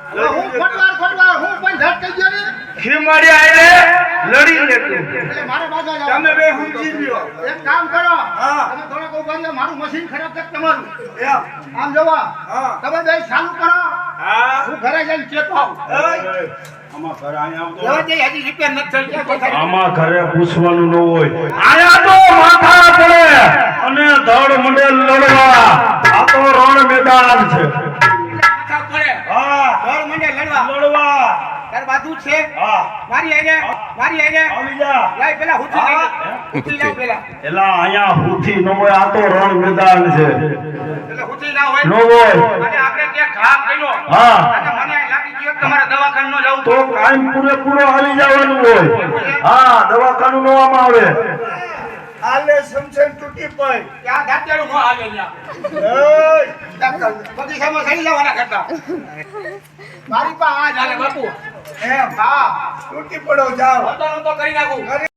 હું ફટવાર હું પણ ઝટ કહી ગયો ને ખીમાડી આઈને લડી લે તું. એટલે મારે બાજુ જાવ તમે બે સમજી લ્યો. એક કામ કરો હા. તમે થોડાક ઉભા રહ્યો મારું મશીન ખરાબ છે તમારું એમ. આમ જોવા હા. તમે બે ચાલુ કરો હા. હું ઘરે જઈને ચેતો આવું આમાં ઘરે અહીંયા આવતો. એવા જે હજી રિપેર નથી થઈ ગયા આમાં ઘરે પૂછવાનું ન હોય આયા તો માથા પડે અને ધડ મંડે લડવા આ તો રણ મેદાન છે માથા પડે હા. ઘર મંડે લડવા લડવા. તાર બાજુ છે હા. મારી આઈને આવી જા. લાય પેલા હુતી હા. હુતી લાવ પેલા એલા અહીંયા હુથી ન હોય આ તો રણ મેદાન છે એટલે હુતી ના હોય ન હોય અને આપણે ત્યાં ઘા કર્યો હા. અને મને આ લાગી ગયો કે તમારે દવાખાને ન જવું તો કાયમ પૂરેપૂરો આવી જવાનું હોય હા દવાખાનું નો આમાં આવે આલે સમસન તૂટી પડ. ત્યાં દાંતેડું ન આવે ત્યાં એય. બગીચામાં સહી જવાના કરતા મારી પાસે આ ચાલે બાપુ એમ. હા તૂટી પડો જાઓ. નતો કરી નાખું